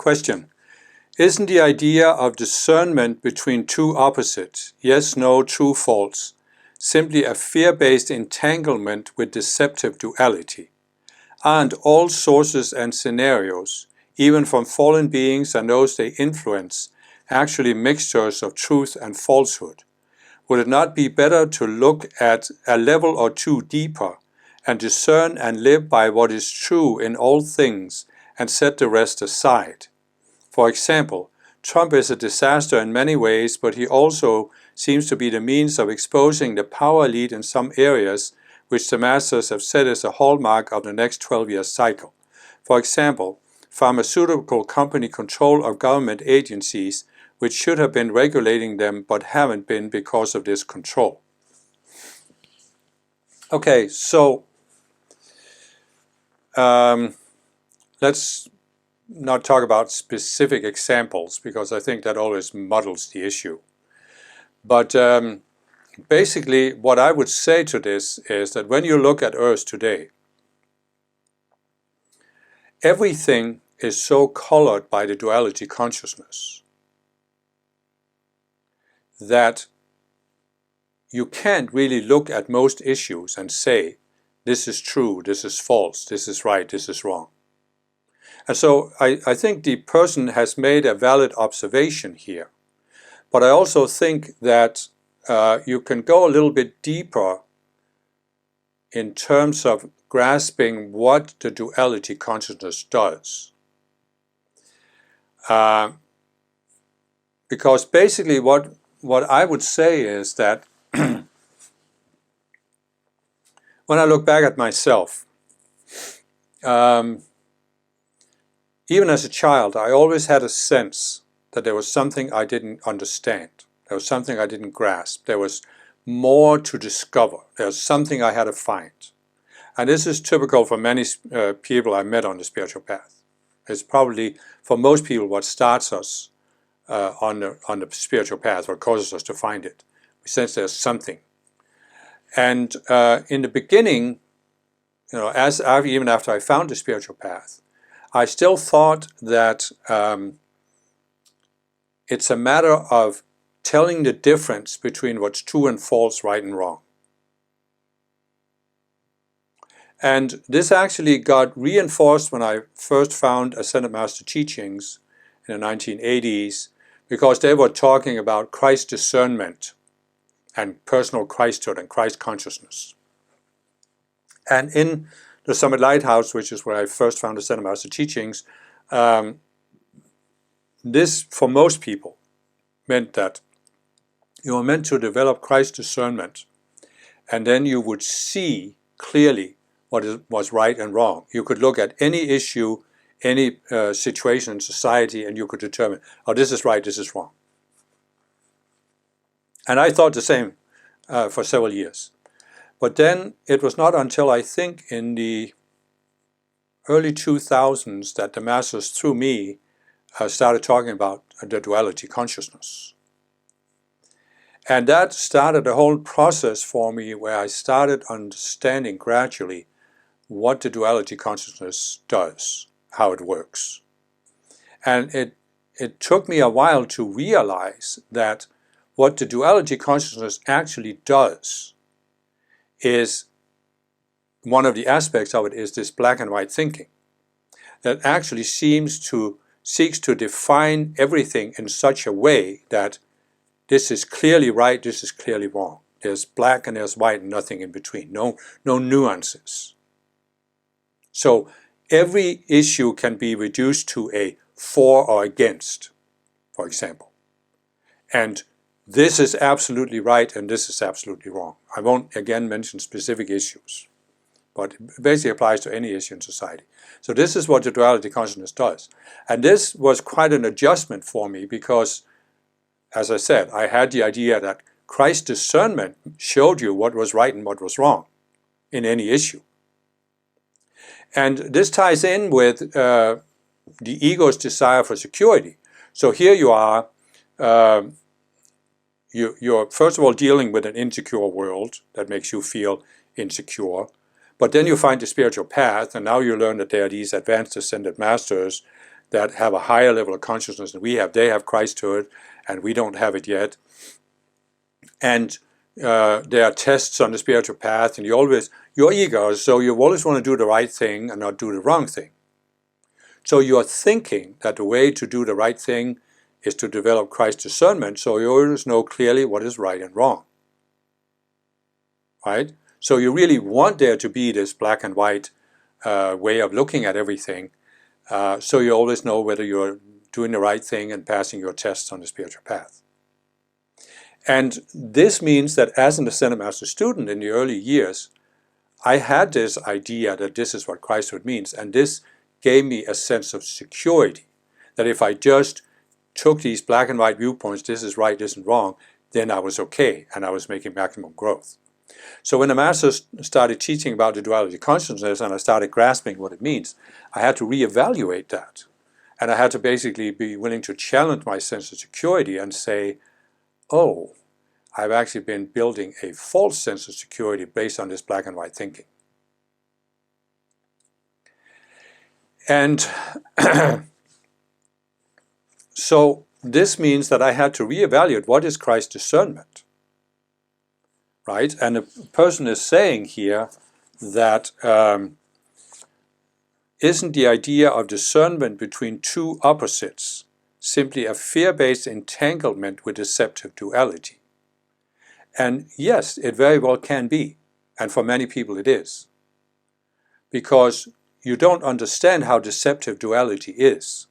Question. Isn't the idea of discernment between two opposites, yes, no, true, false, simply a fear-based entanglement with deceptive duality? Aren't all sources and scenarios, even from fallen beings and those they influence, actually mixtures of truth and falsehood? Would it not be better to look at a level or two deeper and discern and live by what is true in all things and set the rest aside? For example, Trump is a disaster in many ways, but he also seems to be the means of exposing the power elite in some areas which the masters have said is a hallmark of the next 12-year cycle. For example, pharmaceutical company control of government agencies which should have been regulating them but haven't been because of this control. Okay, so let's not talk about specific examples because I think that always muddles the issue. But basically what I would say to this is that when you look at Earth today, everything is so colored by the duality consciousness that you can't really look at most issues and say, this is true, this is false, this is right, this is wrong. And so I think the person has made a valid observation here. But I also think that you can go a little bit deeper in terms of grasping what the duality consciousness does. Because basically what I would say is that when I look back at myself, even as a child, I always had a sense that there was something I didn't understand. There was something I didn't grasp. There was more to discover. There was something I had to find. And this is typical for many people I met on the spiritual path. It's probably, for most people, what starts us on the spiritual path, what causes us to find it. We sense there's something. And in the beginning, even after I found the spiritual path, I still thought that it's a matter of telling the difference between what's true and false, right and wrong. And this actually got reinforced when I first found Ascended Master teachings in the 1980s, because they were talking about Christ discernment and personal Christhood and Christ consciousness. And in the Summit Lighthouse, which is where I first found Ascended Master teachings, this, for most people, meant that you were meant to develop Christ discernment, and then you would see clearly what was right and wrong. You could look at any issue, any situation in society, and you could determine, oh, this is right, this is wrong. And I thought the same for several years. But then it was not until I think in the early 2000s that the masters, through me, started talking about the duality consciousness. And that started a whole process for me where I started understanding gradually what the duality consciousness does, how it works. And it took me a while to realize that what the duality consciousness actually does is, one of the aspects of it is this black and white thinking that actually seeks to define everything in such a way that this is clearly right, this is clearly wrong. There's black and there's white and nothing in between, no nuances. So every issue can be reduced to a for or against, for example. And this is absolutely right and this is absolutely wrong. I won't again mention specific issues, but it basically applies to any issue in society. So this is what the duality consciousness does. And this was quite an adjustment for me because, as I said, I had the idea that Christ's discernment showed you what was right and what was wrong in any issue. And this ties in with the ego's desire for security. So here you are, you're first of all dealing with an insecure world that makes you feel insecure. But then you find the spiritual path, and now you learn that there are these advanced ascended masters that have a higher level of consciousness than we have. They have Christhood, and we don't have it yet. And there are tests on the spiritual path, and your ego, so you always want to do the right thing and not do the wrong thing. So you're thinking that the way to do the right thing is to develop Christ discernment, so you always know clearly what is right and wrong. Right? So you really want there to be this black and white way of looking at everything, so you always know whether you're doing the right thing and passing your tests on the spiritual path. And this means that as an Ascended Master student in the early years, I had this idea that this is what Christhood means, and this gave me a sense of security, that if I just took these black and white viewpoints, this is right, this is wrong, then I was okay, and I was making maximum growth. So when the Masters started teaching about the duality consciousness, and I started grasping what it means, I had to reevaluate that. And I had to basically be willing to challenge my sense of security and say, oh, I've actually been building a false sense of security based on this black and white thinking. And so this means that I had to reevaluate what is Christ's discernment, right? And the person is saying here that isn't the idea of discernment between two opposites simply a fear-based entanglement with deceptive duality? And yes, it very well can be, and for many people it is, because you don't understand how deceptive duality is.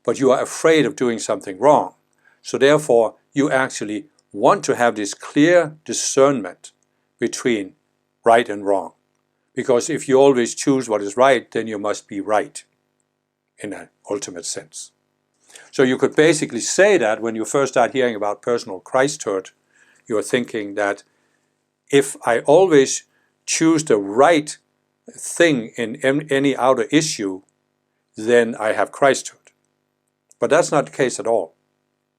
But you are afraid of doing something wrong. So therefore, you actually want to have this clear discernment between right and wrong. Because if you always choose what is right, then you must be right, in an ultimate sense. So you could basically say that when you first start hearing about personal Christhood, you're thinking that if I always choose the right thing in any outer issue, then I have Christhood. But that's not the case at all.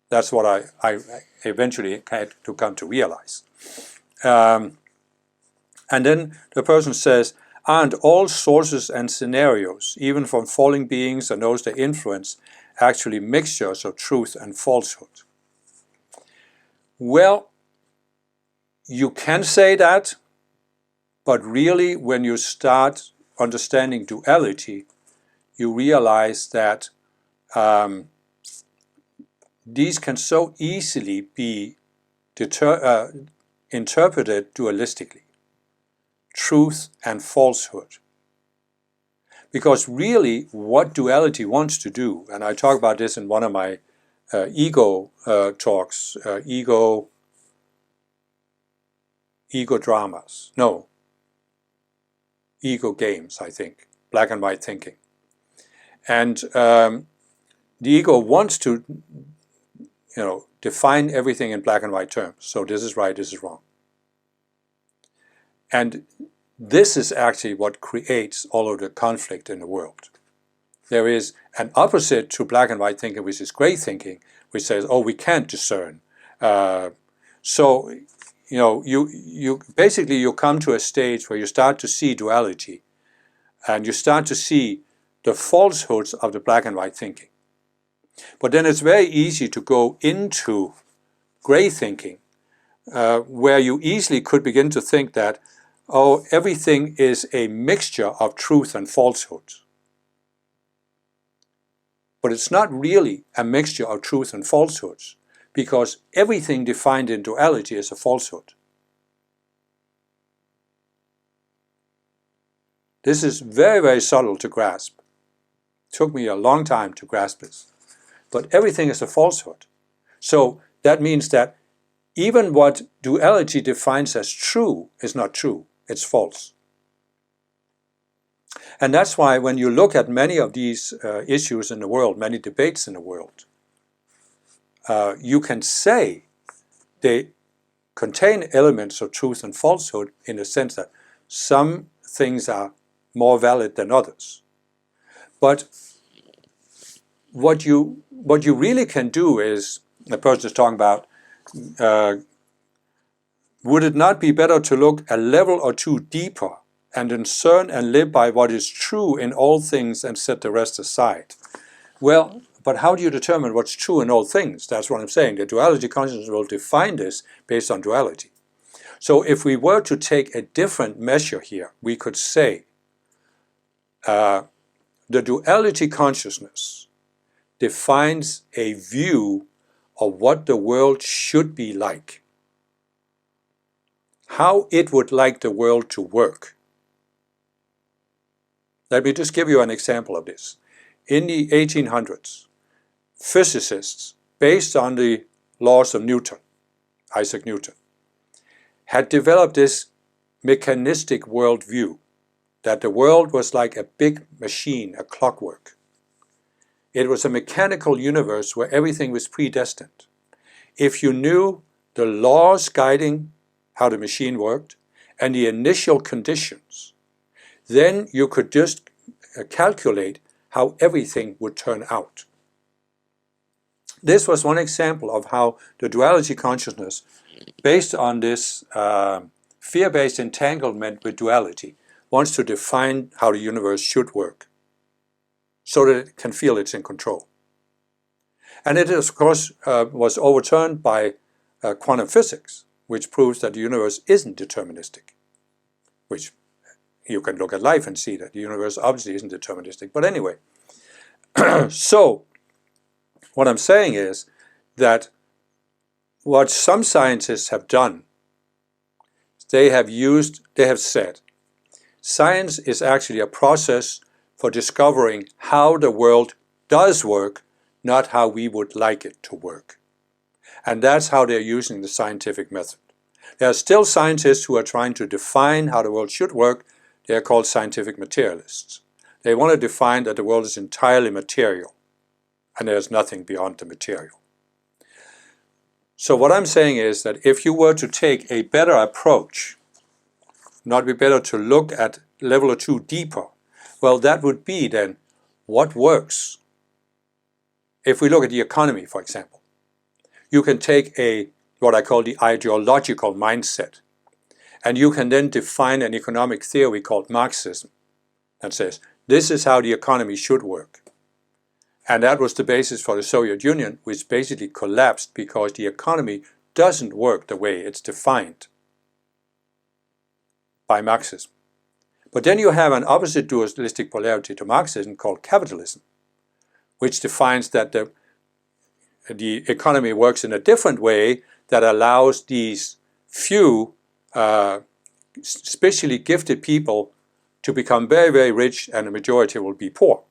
That's what I eventually had to come to realize. And then the person says, aren't all sources and scenarios, even from falling beings and those they influence, actually mixtures of truth and falsehood? Well, you can say that, but really when you start understanding duality, you realize that these can so easily be interpreted dualistically, truth and falsehood. Because really what duality wants to do, and I talk about this in one of my ego talks, ego dramas, no, ego games, I think, black and white thinking. And the ego wants to, define everything in black and white terms. So this is right, this is wrong. And this is actually what creates all of the conflict in the world. There is an opposite to black and white thinking, which is gray thinking, which says, oh, we can't discern. So, you basically you come to a stage where you start to see duality, and you start to see the falsehoods of the black and white thinking. But then it's very easy to go into gray thinking, where you easily could begin to think that, oh, everything is a mixture of truth and falsehood. But it's not really a mixture of truth and falsehoods, because everything defined in duality is a falsehood. This is very, very subtle to grasp. It took me a long time to grasp this. But everything is a falsehood. So that means that even what duality defines as true is not true, it's false. And that's why when you look at many of these issues in the world, many debates in the world, you can say they contain elements of truth and falsehood in the sense that some things are more valid than others. But what you really can do is, the person is talking about, would it not be better to look a level or two deeper and discern and live by what is true in all things and set the rest aside. Well, but how do you determine what's true in all things? That's what I'm saying. The duality consciousness will define this based on duality. So if we were to take a different measure here, we could say the duality consciousness defines a view of what the world should be like, how it would like the world to work. Let me just give you an example of this. In the 1800s, physicists, based on the laws of Newton, Isaac Newton, had developed this mechanistic worldview, that the world was like a big machine, a clockwork. It was a mechanical universe where everything was predestined. If you knew the laws guiding how the machine worked and the initial conditions, then you could just calculate how everything would turn out. This was one example of how the duality consciousness, based on this fear-based entanglement with duality, wants to define how the universe should work so that it can feel it's in control. And it, of course, was overturned by quantum physics, which proves that the universe isn't deterministic, which you can look at life and see that the universe obviously isn't deterministic. But anyway, so what I'm saying is that what some scientists have done, they have said, science is actually a process for discovering how the world does work, not how we would like it to work. And that's how they're using the scientific method. There are still scientists who are trying to define how the world should work. They are called scientific materialists. They want to define that the world is entirely material, and there's nothing beyond the material. So what I'm saying is that if you were to take a better approach, not be better to look at level or two deeper, well, that would be then what works. If we look at the economy, for example, you can take what I call the ideological mindset, and you can then define an economic theory called Marxism that says this is how the economy should work. And that was the basis for the Soviet Union, which basically collapsed because the economy doesn't work the way it's defined by Marxism. But then you have an opposite dualistic polarity to Marxism called capitalism, which defines that the economy works in a different way that allows these few specially gifted people to become very, very rich, and the majority will be poor.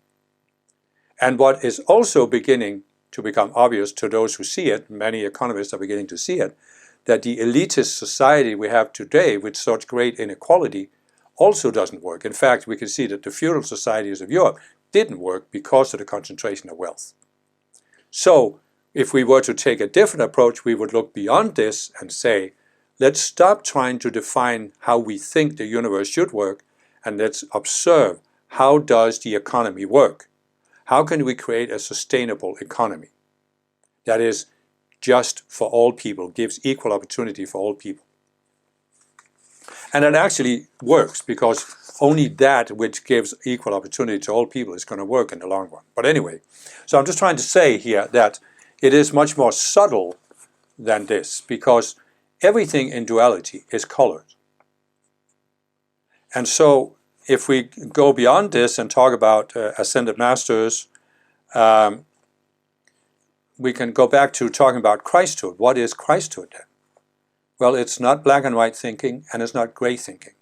And what is also beginning to become obvious to those who see it, many economists are beginning to see it, that the elitist society we have today with such great inequality also doesn't work. In fact, we can see that the feudal societies of Europe didn't work because of the concentration of wealth. So if we were to take a different approach, we would look beyond this and say, let's stop trying to define how we think the universe should work, and let's observe how does the economy work. How can we create a sustainable economy that is just for all people, gives equal opportunity for all people? And it actually works, because only that which gives equal opportunity to all people is going to work in the long run. But anyway, so I'm just trying to say here that it is much more subtle than this, because everything in duality is colored. And so if we go beyond this and talk about ascended masters, we can go back to talking about Christhood. What is Christhood then? Well, it's not black and white thinking, and it's not gray thinking.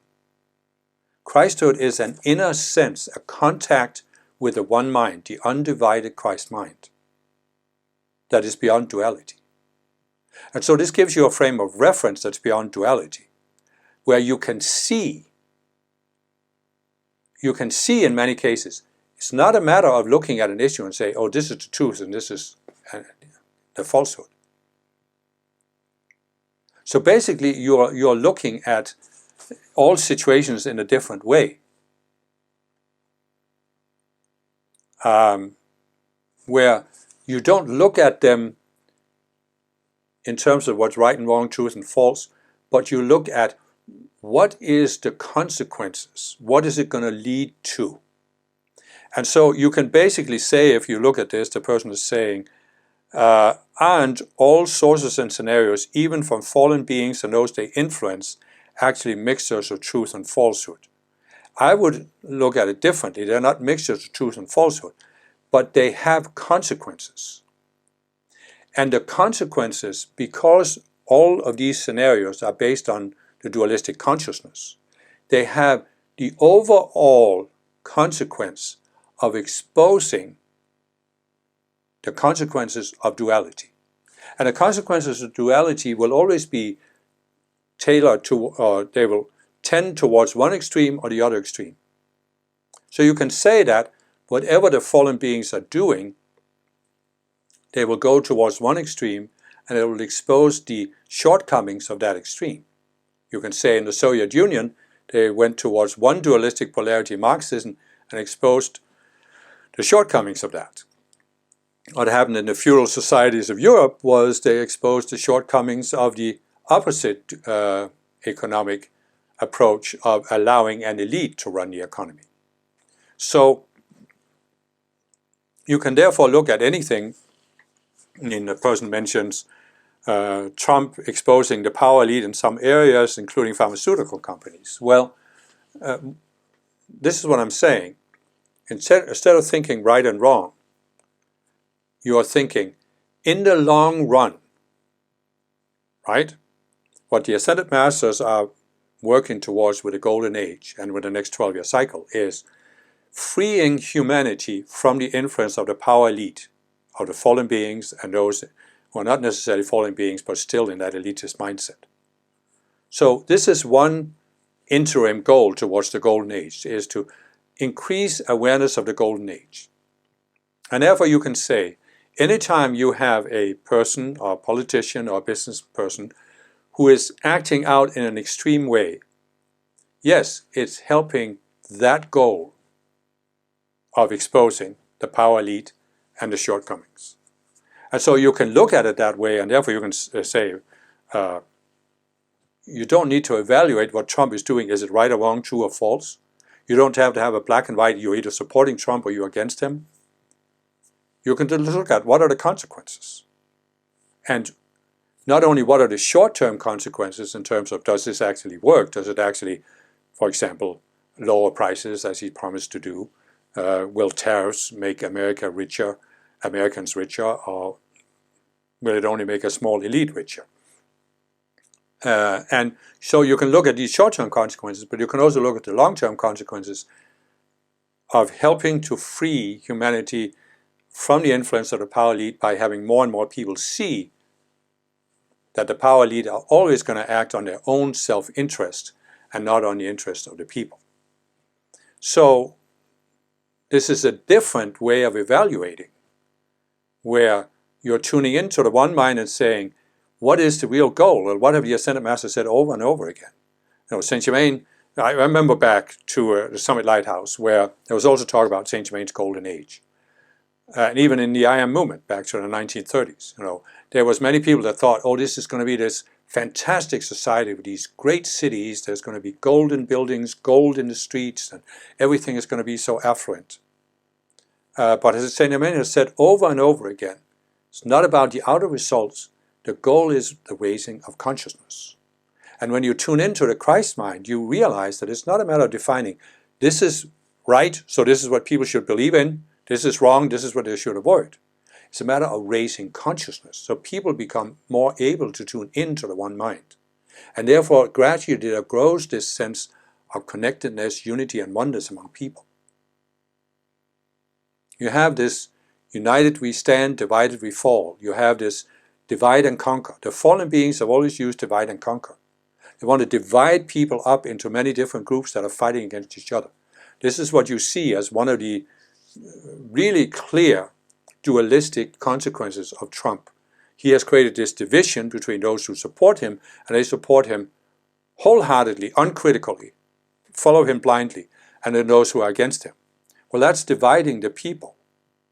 Christhood is an inner sense, a contact with the one mind, the undivided Christ mind, that is beyond duality. And so this gives you a frame of reference that's beyond duality, where you can see in many cases. It's not a matter of looking at an issue and say, oh, this is the truth and this is the falsehood. So basically you're looking at all situations in a different way, where you don't look at them in terms of what's right and wrong, truth and false, but you look at what is the consequences? What is it going to lead to? And so you can basically say, if you look at this, the person is saying, aren't all sources and scenarios, even from fallen beings and those they influence, actually mixtures of truth and falsehood? I would look at it differently. They're not mixtures of truth and falsehood, but they have consequences. And the consequences, because all of these scenarios are based on the dualistic consciousness, they have the overall consequence of exposing the consequences of duality. And the consequences of duality will always be tailored to, or they will tend towards one extreme or the other extreme. So you can say that whatever the fallen beings are doing, they will go towards one extreme and it will expose the shortcomings of that extreme. You can say in the Soviet Union, they went towards one dualistic polarity Marxism and exposed the shortcomings of that. What happened in the feudal societies of Europe was they exposed the shortcomings of the opposite economic approach of allowing an elite to run the economy. So you can therefore look at anything. The person mentions Trump exposing the power elite in some areas, including pharmaceutical companies. Well, this is what I'm saying. Instead of thinking right and wrong, you are thinking, in the long run, right? What the Ascended Masters are working towards with the Golden Age and with the next 12-year cycle is freeing humanity from the influence of the power elite, of the fallen beings and those who are not necessarily fallen beings but still in that elitist mindset. So this is one interim goal towards the Golden Age, is to increase awareness of the Golden Age. And therefore you can say, anytime you have a person or a politician or a business person who is acting out in an extreme way, yes, it's helping that goal of exposing the power elite and the shortcomings. And so you can look at it that way, and therefore you can say, you don't need to evaluate what Trump is doing. Is it right or wrong, true or false? You don't have to have a black and white, you're either supporting Trump or you're against him. You can look at what are the consequences. And not only what are the short-term consequences in terms of does this actually work, does it actually, for example, lower prices as he promised to do, will tariffs make America richer, Americans richer, or will it only make a small elite richer? And so you can look at these short-term consequences, but you can also look at the long-term consequences of helping to free humanity from the influence of the power elite by having more and more people see that the power elite are always going to act on their own self-interest and not on the interest of the people. So this is a different way of evaluating, where you're tuning into the one mind and saying, what is the real goal? Well, what have the Ascended Masters said over and over again? Saint Germain, I remember back to the Summit Lighthouse, where there was also talk about Saint Germain's Golden Age. And even in the I Am movement back to the 1930s, there was many people that thought, oh, this is going to be this fantastic society with these great cities. There's going to be golden buildings, gold in the streets, and everything is going to be so affluent. But as Saint Germain has said over and over again, it's not about the outer results. The goal is the raising of consciousness. And when you tune into the Christ mind, you realize that it's not a matter of defining, this is right, so this is what people should believe in, this is wrong, this is what they should avoid. It's a matter of raising consciousness, so people become more able to tune into the one mind. And therefore, gradually there grows this sense of connectedness, unity, and oneness among people. You have this united we stand, divided we fall. You have this divide and conquer. The fallen beings have always used divide and conquer. They want to divide people up into many different groups that are fighting against each other. This is what you see as one of the really clear dualistic consequences of Trump. He has created this division between those who support him, and they support him wholeheartedly, uncritically, follow him blindly, and then those who are against him. Well, that's dividing the people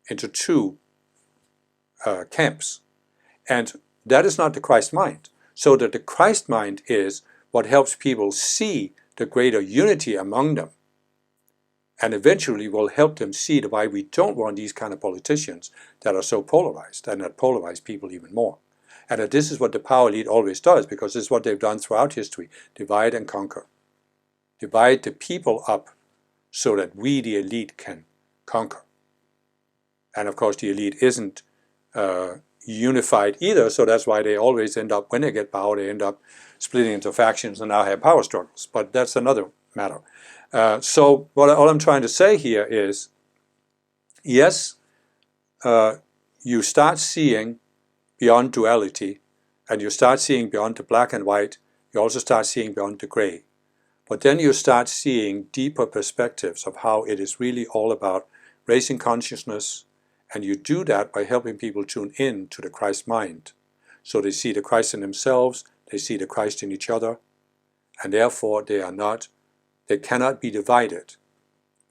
into two camps. And that is not the Christ mind. So that the Christ mind is what helps people see the greater unity among them, and eventually will help them see why we don't want these kind of politicians that are so polarized and that polarize people even more. And that this is what the power elite always does, because this is what they've done throughout history: divide and conquer. Divide the people up so that we, the elite, can conquer. And of course, the elite isn't unified either, so that's why they always end up, when they get power, they end up splitting into factions and now have power struggles. But that's another matter. So all I'm trying to say here is, yes, you start seeing beyond duality, and you start seeing beyond the black and white. You also start seeing beyond the gray. But then you start seeing deeper perspectives of how it is really all about raising consciousness, and you do that by helping people tune in to the Christ mind. So they see the Christ in themselves, they see the Christ in each other, and therefore they cannot be divided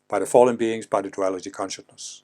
by the fallen beings, by the duality consciousness.